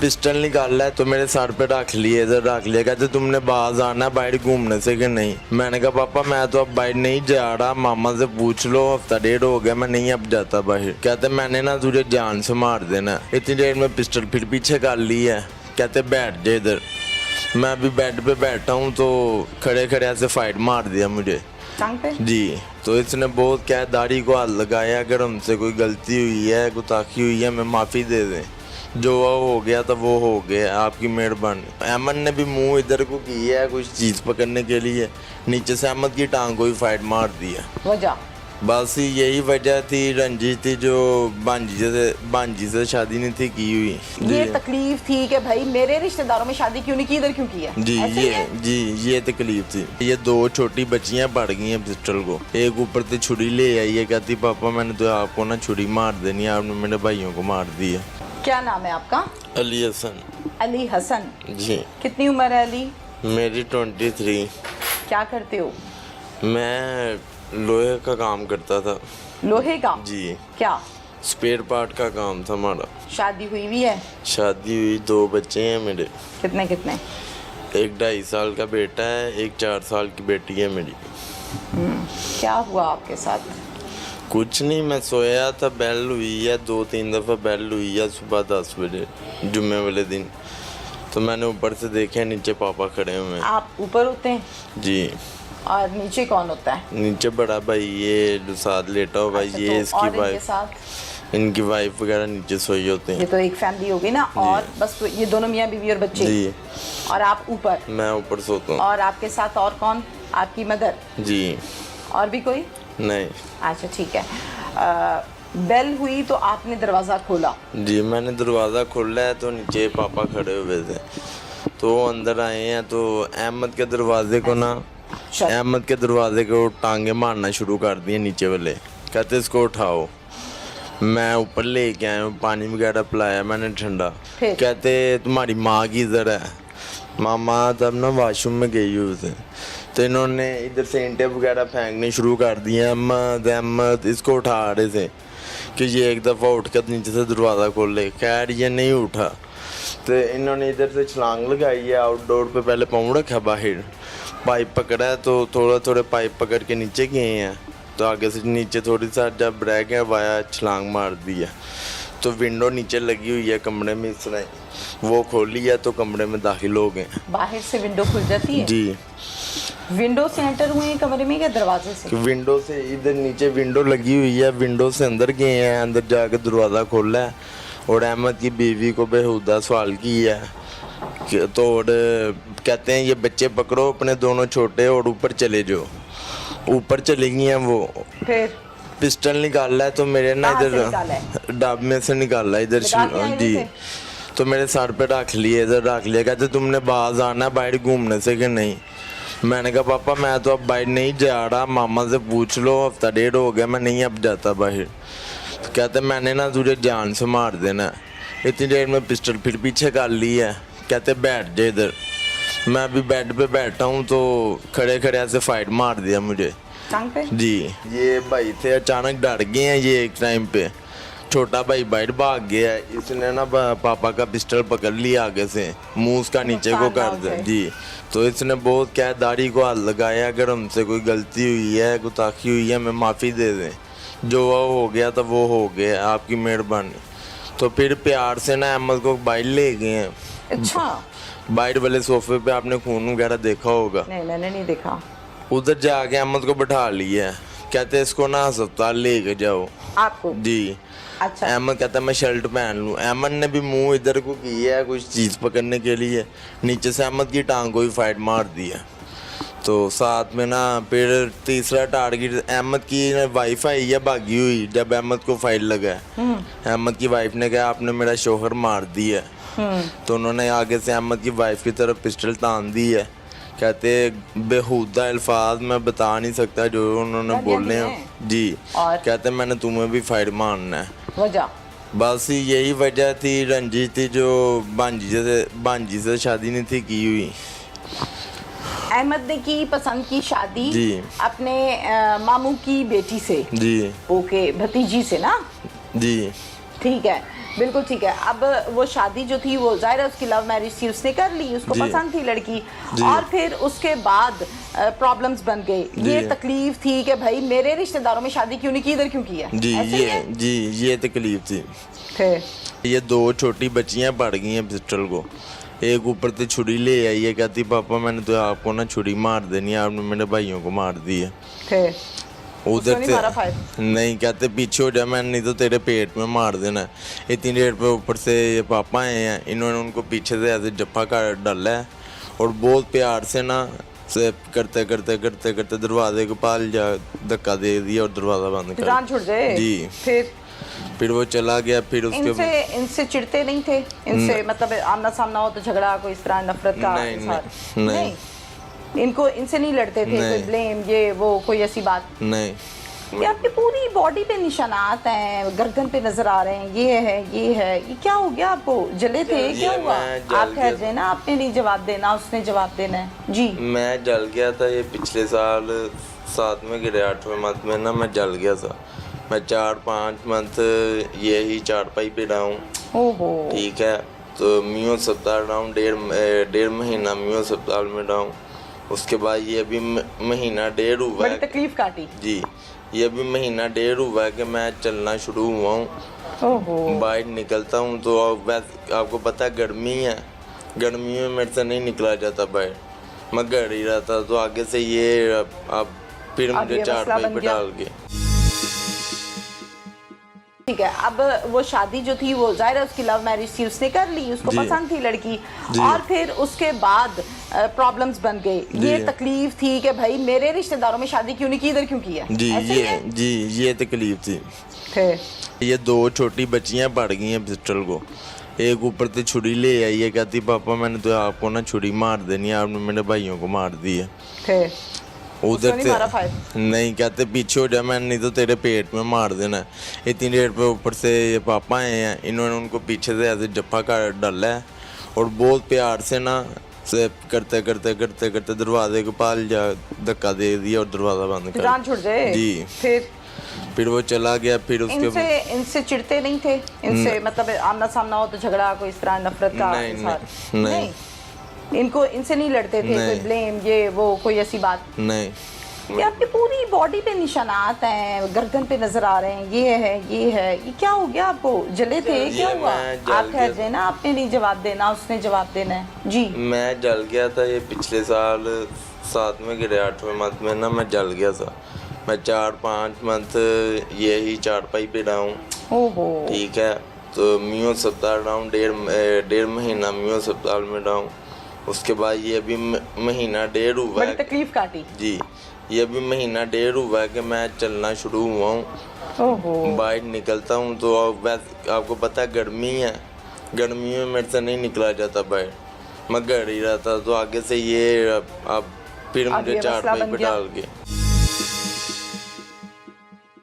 Pistol निकाला है तो मेरे सर पे रख लिए, इधर रख लिया। कहते तुमने बाहर आना है बाहर घूमने से कि नहीं। मैंने कहा पापा मैं तो अब बाहर नहीं जा रहा, मामा से पूछ लो, हफ्ता डेढ़ हो गया मैं नहीं अब जाता बाहर। कहते मैंने ना तुझे जान से मार देना। इतनी देर में पिस्टल फिर पीछे कर ली है। कहते बैठ जा इधर। मैं अभी बेड पे बैठा हूँ तो खड़े खड़े ऐसे फाइट मार दिया मुझे टांग पे। जी। तो इसने बहुत क्या दाढ़ी को हाथ लगाया, अगर हमसे कोई गलती हुई है, गुस्ताखी हुई है, मैं माफ़ी दे दें। जो हो गया था वो हो गया, आपकी मेहरबानी। अहमद ने भी मुंह इधर को किया है कुछ चीज़ पकड़ने के लिए, नीचे से अहमद की टांग को भी फाइट मार दिया। वजह बस यही वजह थी, रंजिश थी जो बांजी से शादी नहीं थी की हुई। ये तकलीफ थी कि भाई मेरे रिश्तेदारों में शादी क्यों नहीं की, इधर क्यों की है? जी ये तकलीफ थी। ये दो छोटी बच्चियां पड़ गई हैं पिस्टल को। एक ऊपर से छुरी ले आई है, कहती पापा मैंने तो आपको ना छुरी मार देनी है, आपने मेरे भाइयों को मार दिया। क्या नाम है आपका? अली हसन। अली हसन जी। कितनी उम्र है अली? मेरी 23। क्या करते हो? मैं लोहे का काम करता था। लोहे का? जी। क्या? स्पेयर पार्ट का काम था हमारा। शादी हुई भी है? शादी हुई, 2 बच्चे हैं मेरे। कितने कितने? एक 2.5 साल का बेटा है, एक 4 साल की बेटी है मेरी। क्या हुआ आपके साथ? कुछ नहीं, मैं सोया था, बेल हुई है 2-3 दफ़ा बेल हुई है सुबह 10 बजे जुम्मे वाले दिन। तो मैंने ऊपर से देखा नीचे पापा खड़े हुए हैं। आप ऊपर होते हैं? जी। और नीचे कौन होता है? नीचे बड़ा भाई ये साथ लेटा हुआ भाई। अच्छा, ये तो इसकी और वाइफ, इनकी वाइफ वगैरह नीचे सोई होते हैं। ये तो एक फैमिली होगी ना। और बस तो ये दोनों मियाँ बीवी और बच्चे? जी। और आप ऊपर? मैं ऊपर सोता हूँ। और आपके साथ और कौन? आपकी मदर? जी। और भी कोई? नहीं। अच्छा ठीक है। बेल हुई तो आपने दरवाज़ा खोला? जी मैंने दरवाज़ा खोला है तो नीचे पापा खड़े हुए थे, तो वो अंदर आए हैं। तो अहमद के दरवाजे को ना, अहमद के दरवाजे को टांगे मारना शुरू कर दिए नीचे वाले। कहते इसको उठाओ। मैं ऊपर लेके आया हूँ, पानी वगैरह पिलाया मैंने ठंडा। कहते तुम्हारी माँ की इधर है। मामा तब ना वॉशरूम में गई हुई थी, तो इन्होंने इधर से ईंटें वगैरह फेंकने शुरू कर दिए। अहमद इसको उठा रहे थे कि ये एक दफ़ा उठ कर नीचे से दरवाज़ा खोले। खैर ये नहीं उठा, तो इन्होंने इधर से छलांग लगाई है। आउटडोर पे पहले पाँव रखा, बाहर पाइप पकड़ा है, तो थोड़े पाइप पकड़ के नीचे गए हैं। तो आगे से नीचे थोड़ी सा जब रह गया वाया, छलांग मार दिया। तो विंडो नीचे लगी हुई है कमरे में, इसने वो खोली है तो कमरे में दाखिल हो गए। बाहर से विंडो खुल जाती है? जी। विंडो से एंटर हुए हैं कमरे में या दरवाजे से? विंडो से, इधर नीचे विंडो लगी हुई है, विंडो से अंदर गए हैं। अंदर जाकर दरवाज़ा खोला है और अहमद की बीवी को बेहुदा सवाल किया है। तो और कहते हैं ये बच्चे पकड़ो अपने दोनों छोटे और ऊपर चले जाओ। ऊपर चली गई हैं वो। फिर पिस्टल निकाला है तो मेरे ना इधर डाब में से निकाला इधर। जी। तो मेरे सर पे रख लिए, इधर रख लिया। कहते तुमने बाहर आना है बाहर घूमने से कि नहीं। मैंने कहा पापा मैं तो अब बाहर नहीं जा रहा, मामा से पूछ लो, हफ्ता डेढ़ हो गया मैं नहीं अब जाता बाहर। तो कहते मैंने ना तुझे जान से मार देना। इतनी देर में पिस्टल फिर पीछे कर ली है। कहते बैठ जा इधर। मैं अभी बेड पे बैठा हूँ तो खड़े खड़े ऐसे फाइट मार दिया मुझे टांग पे। जी। ये भाई थे अचानक डर गए हैं ये एक टाइम पे। छोटा भाई बाहर भाग गया है, इसने ना पापा का पिस्टल पकड़ लिया आगे से, मुंह उसका नीचे को कर दिया। जी। तो इसने बहुत क्या दाढ़ी को हाथ लगाया, अगर हमसे कोई गलती हुई है, गुस्ताखी हुई है, मैं माफ़ी दे दें। जो हो गया था वो हो गया, आपकी मेहरबानी। तो फिर प्यार से ना अहमद को बाहर ले गए हैं। अच्छा। बाहर वाले सोफे पे आपने खून वगैरह देखा होगा। नहीं मैंने नहीं देखा। उधर जाके अहमद को बैठा लिया है। कहते इसको ना अस्पताल लेके जाओ। आपको? जी। अच्छा। अहमद कहता मैं शर्ट पहन लूँ। अहमद ने भी मुंह इधर को किया है कुछ चीज़ पकड़ने के लिए, नीचे से अहमद की टांग को भी फाइट मार दिया। तो साथ में ना फिर तीसरा टारगेट अहमद की वाइफ आई है भागी हुई, जब अहमद को फाइट लगा। अहमद की वाइफ ने कहा आपने मेरा शोहर मार दिया। तो उन्होंने आगे से अहमद की वाइफ की तरफ पिस्टल तान दी है। कहते बेहुदा अल्फाज मैं बता नहीं सकता जो उन्होंने बोले हैं। जी। कहते मैंने तुम्हें भी फाइट मारना है। वजह? बस यही वजह थी, रंजिश थी जो बांजी से शादी नहीं थी की हुई। अहमद ने की पसंद की शादी जी अपने मामू की बेटी से। जी। ओके, भतीजी से ना? जी। ठीक है। बिल्कुल ठीक है। अब वो शादी जो थी वो जाहिर है उसकी लव मैरिज थी, उसने कर ली, उसको जी। पसंद थी लड़की, जी। और फिर उसके बाद प्रॉब्लम्स बन गई। ये जी। तकलीफ थी कि भाई मेरे रिश्तेदारों में शादी क्यों नहीं की, इधर क्यों की है? जी ऐसे ही है? जी ये तकलीफ थी। थे। ये दो छोटी बच्चियां पड़ गई हैं पिस्टल को, एक ऊपर से छुरी ले आई है, कहती पापा मैंने तो आपको ना छुरी मार देनी है, आपने मेरे भाइयों को मार दी है। थे। उधर नहीं मारा फायर? नहीं, कहते पीछे हो जा, मैंने नहीं तो तेरे पेट में मार देना है। इतनी देर पे ऊपर से ये पापा आए हैं, इन्होंने उनको पीछे से ऐसे जप्पा कर डाला है और बहुत प्यार से ना से करते करते करते करते दरवाजे के पास जा धक्का दे दिया और दरवाजा बंद कर जान छुट जाए। जी। फिर वो चला गया। फिर उसके इनसे चिढ़ते नहीं थे? इनसे मतलब आमना सामना हो तो झगड़ा, कोई इस तरह नफरत का नहीं, इजहार? नहीं। इनको इनसे नहीं लड़ते थे? कोई ब्लेम ये वो कोई ऐसी बात नहीं। ये आपकी पूरी बॉडी पे निशानात हैं, गर्दन पे नजर आ रहे हैं, ये है, ये क्या हो गया आपको? जले थे? क्या हुआ? आप ठहर जाए ना, आपने नहीं जवाब देना, उसने जवाब देना है जी। मैं जल गया था, ये पिछले साल 7 में गिरे, 8वें मंथ में ना मैं जल गया था। मैं 4-5 मंथ यही चारपाई पे रहा हूँ। ओहो। ठीक है, तो मियो अस्पताल रहा हूँ, डेढ़ महीना मियो अस्पताल में रहा हूँ। उसके बाद ये अभी महीना डेढ़ हुआ बड़ी है। तकलीफ काटी जी। ये अभी महीना डेढ़ हुआ है कि मैं चलना शुरू हुआ हूँ। ओहो। बाहर निकलता हूँ तो वैसे आपको पता है गर्मी है, गर्मी में मेरे से नहीं निकला जाता बाहर, मैं घर ही रहता। तो आगे से ये अब फिर मुझे चारपाई पे डाल के। ठीक है। अब वो शादी जो थी वो जाहिर है उसकी लव मैरिज थी, उसने कर ली, उसको पसंद थी लड़की, और फिर उसके बाद प्रॉब्लम्स बन गई। ये तकलीफ थी कि भाई मेरे रिश्तेदारों में शादी क्यों नहीं की, इधर क्यों की है? जी ये तकलीफ थी। ये दो छोटी बच्चियां पड़ गई हैं पिस्टल को, एक ऊपर से छुरी ले आई है, कहती पापा मैंने तो आपको ना छुरी मार देनी है, आपने मेरे भाइयों को मार दी है। उधर नहीं मारा फायर? नहीं, कहते पीछे हो जा, मैंने नहीं तो तेरे पेट में मार देना है। इतनी देर पे ऊपर से ये पापा आए हैं, इन्होंने उनको पीछे से ऐसे जप्पा कर डाला है और बहुत प्यार से ना से करते करते करते करते दरवाजे के पास जा धक्का दे दिया और दरवाजा बंद कर। जान छुट जाए। जी। फिर वो चला गया। फिर उसके इनसे चिढ़ते नहीं थे? इनसे मतलब आमना सामना हो तो झगड़ा, कोई इस तरह नफरत का इजहार? नहीं। इनको इनसे नहीं लड़ते थे? कोई ब्लेम ये वो कोई ऐसी बात? नहीं। ये आपकी पूरी बॉडी पे निशानात हैं, गर्दन पे नजर आ रहे हैं, ये है, ये क्या हो गया आपको? जले थे? क्या हुआ? आप ठहर जाए ना, आपने नहीं जवाब देना, उसने जवाब देना है जी। मैं जल गया था, ये पिछले साल 7 में गिरे, 8वें मंथ में ना मैं जल गया था। मैं 4-5 मंथ यही चारपाई पे रहा हूँ। ओहो। ठीक है, तो मियो अस्पताल रहा हूँ, डेढ़ महीना मियो अस्पताल में रहा हूँ। उसके बाद ये अभी महीना डेढ़ हुआ है। बड़ी तकलीफ काटी। जी। ये अभी महीना डेढ़ हुआ है कि मैं चलना शुरू हुआ हूँ। ओहो। बाहर निकलता हूँ तो वैसे आपको पता है गर्मी है, गर्मी में मेरे से नहीं निकला जाता बाहर, मैं घर ही रहता। तो आगे से ये अब फिर मुझे चारपाई पे डाल के